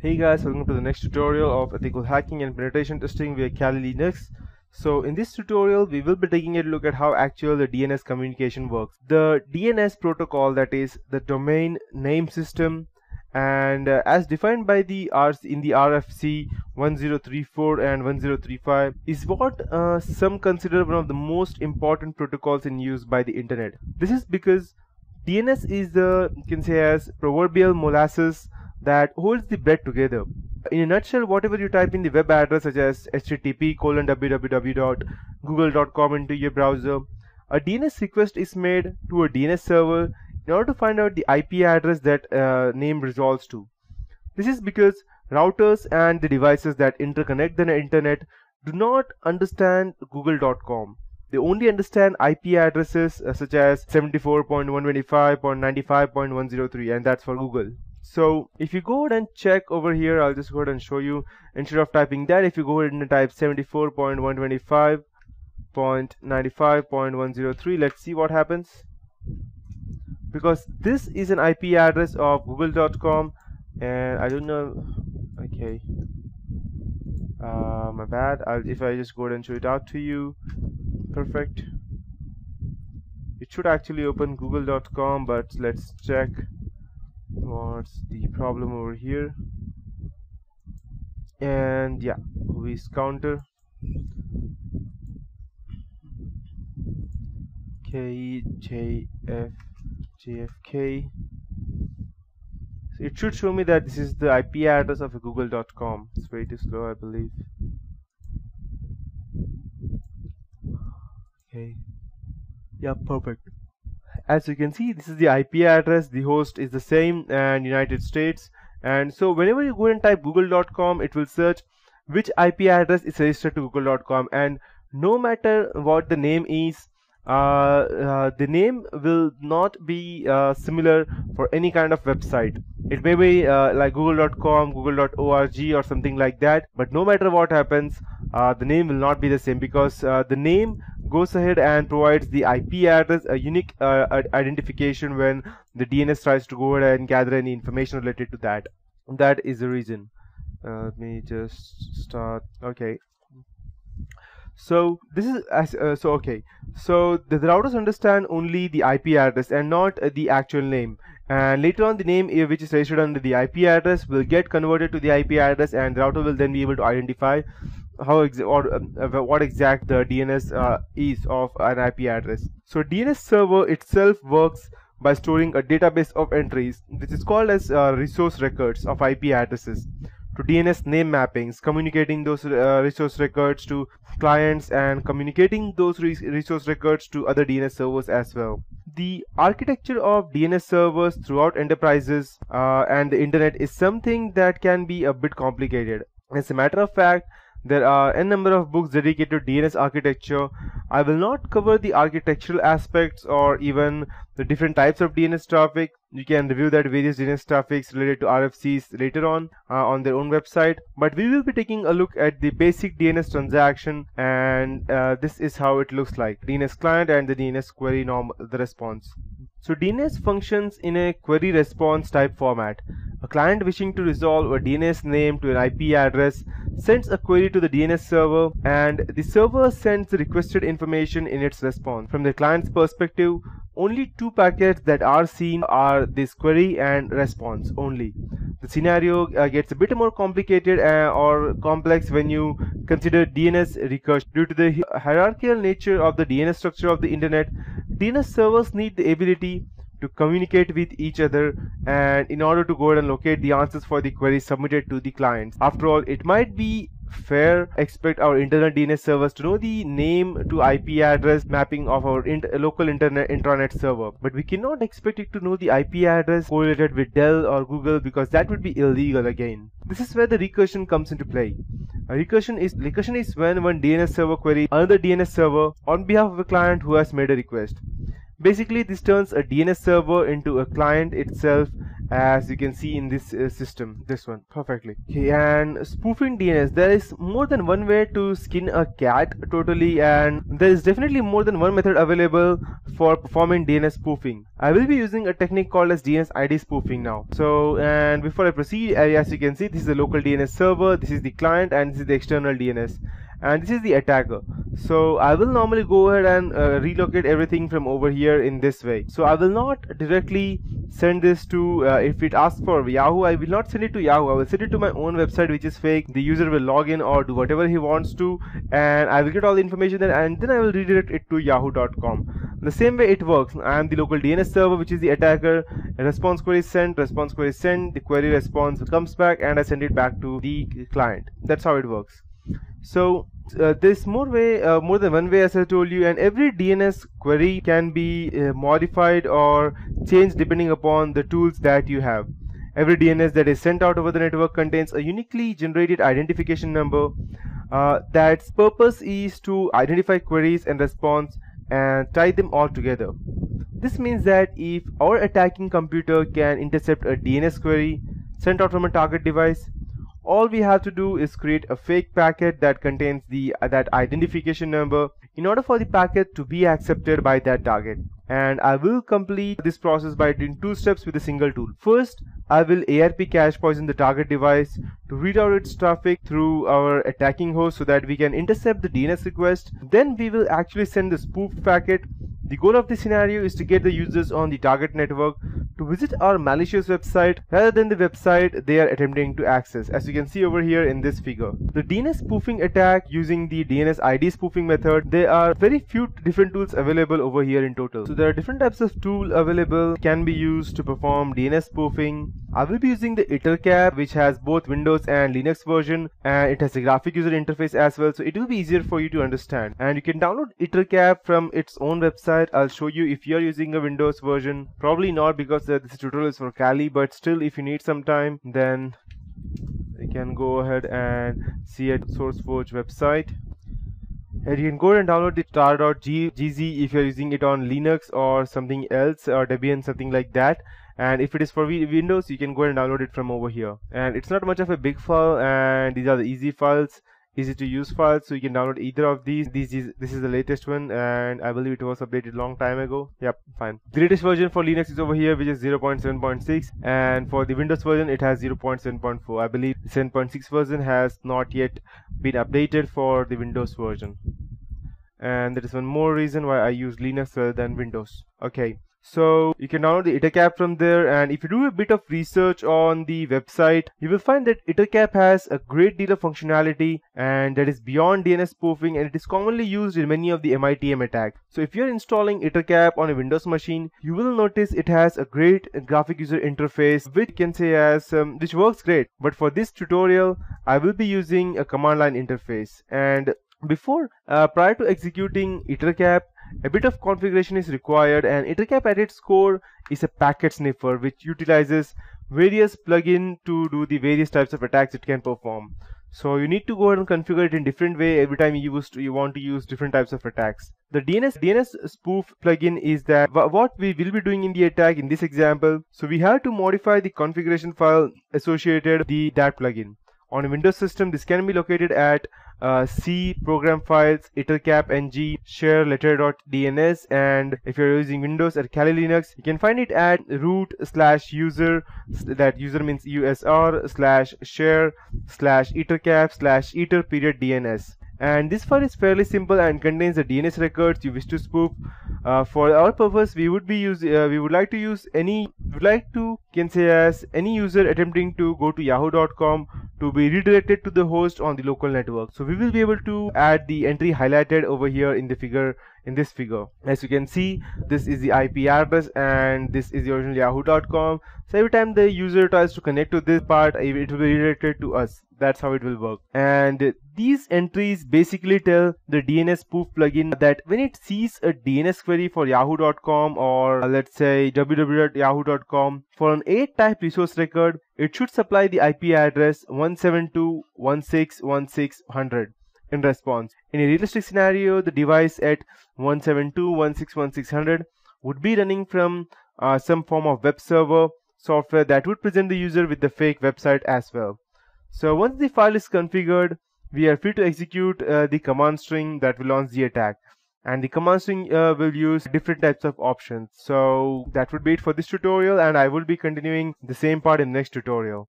Hey guys, welcome to the next tutorial of ethical hacking and penetration testing via Kali Linux. So in this tutorial, we will be taking a look at how actual the DNS communication works. The DNS protocol, that is the domain name system, and as defined by the in the RFC 1034 and 1035, is what some consider one of the most important protocols in use by the internet. This is because DNS is the, you can say, as proverbial molasses that holds the bread together. In a nutshell, whatever you type in the web address such as http://www.google.com into your browser, a DNS request is made to a DNS server in order to find out the IP address that name resolves to. This is because routers and the devices that interconnect the internet do not understand google.com. They only understand IP addresses such as 74.125.95.103, and that's for Google. So if you go ahead and check over here, I'll just go ahead and show you. Instead of typing that, if you go ahead and type 74.125.95.103, let's see what happens. Because this is an IP address of google.com, and I don't know. Okay, my bad. If I just go ahead and show it out to you, perfect. It should actually open google.com, but let's check what's the problem over here. And yeah, whois counter JFK. So it should show me that this is the IP address of google.com. It's way too slow, I believe. Okay, yeah, perfect. As you can see, this is the IP address. The host is the same, and United States. And so whenever you go and type google.com, it will search which IP address is registered to google.com, and no matter what the name is, the name will not be similar for any kind of website. It may be like google.com, google.org or something like that, but no matter what happens, the name will not be the same, because the name goes ahead and provides the IP address a unique identification when the DNS tries to go ahead and gather any information related to that. That is the reason. Let me just start. Okay. So this is okay. So the routers understand only the IP address and not the actual name. And later on, the name which is registered under the IP address will get converted to the IP address, and the router will then be able to identify how what exact the DNS is of an IP address. So DNS server itself works by storing a database of entries, which is called as resource records of IP addresses, to DNS name mappings, communicating those resource records to clients and communicating those resource records to other DNS servers as well. The architecture of DNS servers throughout enterprises and the internet is something that can be a bit complicated. As a matter of fact, there are a number of books dedicated to DNS architecture. I will not cover the architectural aspects or even the different types of DNS traffic. You can review that various DNS traffics related to RFCs later on their own website. But we will be taking a look at the basic DNS transaction, and this is how it looks like. DNS client and the DNS query the response. So DNS functions in a query response type format. A client wishing to resolve a DNS name to an IP address sends a query to the DNS server, and the server sends the requested information in its response. From the client's perspective, only two packets that are seen are this query and response only. The scenario gets a bit more complicated or complex when you consider DNS recursion. Due to the hierarchical nature of the DNS structure of the internet, DNS servers need the ability to communicate with each other, and in order to go ahead and locate the answers for the queries submitted to the clients. After all, it might be fair expect our internal DNS servers to know the name to IP address mapping of our local intranet server, but we cannot expect it to know the IP address correlated with Dell or Google, because that would be illegal again. This is where the recursion comes into play. Recursion is when one DNS server queries another DNS server on behalf of a client who has made a request. Basically, this turns a DNS server into a client itself, as you can see in this system, this one perfectly. Okay, and spoofing DNS, there is more than one way to skin a cat totally, and there is definitely more than one method available for performing DNS spoofing. I will be using a technique called as DNS ID spoofing now. So, and before I proceed, as you can see, this is the local DNS server, this is the client, and this is the external DNS, and this is the attacker. So I will normally go ahead and relocate everything from over here in this way. So I will not directly send this to if it asks for Yahoo, I will not send it to Yahoo. I will send it to my own website, which is fake. The user will log in or do whatever he wants to, and I will get all the information there, and then I will redirect it to yahoo.com. The same way it works. I am the local DNS server, which is the attacker. A response query is sent, the query response comes back, and I send it back to the client. That's how it works. So there's more than one way, as I told you, and every DNS query can be modified or changed depending upon the tools that you have. Every DNS that is sent out over the network contains a uniquely generated identification number that's purpose is to identify queries and response and tie them all together. This means that if our attacking computer can intercept a DNS query sent out from a target device, all we have to do is create a fake packet that contains that identification number in order for the packet to be accepted by that target. And I will complete this process by doing two steps with a single tool. First, I will ARP cache poison the target device to reroute its traffic through our attacking host so that we can intercept the DNS request. Then we will actually send the spoofed packet. The goal of this scenario is to get the users on the target network to visit our malicious website rather than the website they are attempting to access, as you can see over here in this figure. The DNS spoofing attack using the DNS ID spoofing method, there are very few different tools available over here in total. So there are different types of tools available can be used to perform DNS spoofing. I will be using the ItterCap, which has both Windows and Linux version, and it has a graphic user interface as well, so it will be easier for you to understand. And you can download ItterCap from its own website. I'll show you if you are using a Windows version. Probably not, because this tutorial is for Kali, but still, if you need some time, then you can go ahead and see at SourceForge website. And you can go ahead and download the star.gz if you're using it on Linux or something else, or Debian, something like that. And if it is for Windows, you can go ahead and download it from over here. And it's not much of a big file, and these are the easy files, easy to use files, so you can download either of these. This is the latest one, and I believe it was updated long time ago. Yep, fine. The latest version for Linux is over here, which is 0.7.6, and for the Windows version it has 0.7.4. I believe the 7.6 version has not yet been updated for the Windows version, and that is one more reason why I use Linux rather than Windows. Okay, so you can download the ItterCap from there, and if you do a bit of research on the website, you will find that ItterCap has a great deal of functionality, and that is beyond DNS spoofing, and it is commonly used in many of the MITM attacks. So if you are installing ItterCap on a Windows machine, you will notice it has a great graphic user interface, which can say as which works great. But for this tutorial, I will be using a command line interface, and prior to executing ItterCap, a bit of configuration is required, and ItterCap at its core is a packet sniffer which utilizes various plugins to do the various types of attacks it can perform. So you need to go ahead and configure it in different way every time you want to use different types of attacks. The DNS spoof plugin is that what we will be doing in the attack in this example. So we have to modify the configuration file associated with that plugin. On a Windows system, this can be located at C program files, ItterCap ng share letter.dns, and if you're using Windows at Kali Linux, you can find it at root/user, that user means usr/share/ItterCap/ITER.dns. And this file is fairly simple and contains the DNS records you wish to spoof. For our purpose, we would like to use any user attempting to go to yahoo.com to be redirected to the host on the local network. So we will be able to add the entry highlighted over here in the figure. In this figure, as you can see, this is the IP address and this is the original yahoo.com. So every time the user tries to connect to this part, it will be redirected to us. That's how it will work. And these entries basically tell the DNS spoof plugin that when it sees a DNS query for yahoo.com, or let's say www.yahoo.com, for an 8 type resource record, it should supply the IP address 172.168.1.1.6.100 in response. In a realistic scenario, the device at 172.168.1.1.6.100 would be running from some form of web server, software that would present the user with the fake website as well. So once the file is configured, we are free to execute the command string that will launch the attack. And the command string will use different types of options. So that would be it for this tutorial, and I will be continuing the same part in the next tutorial.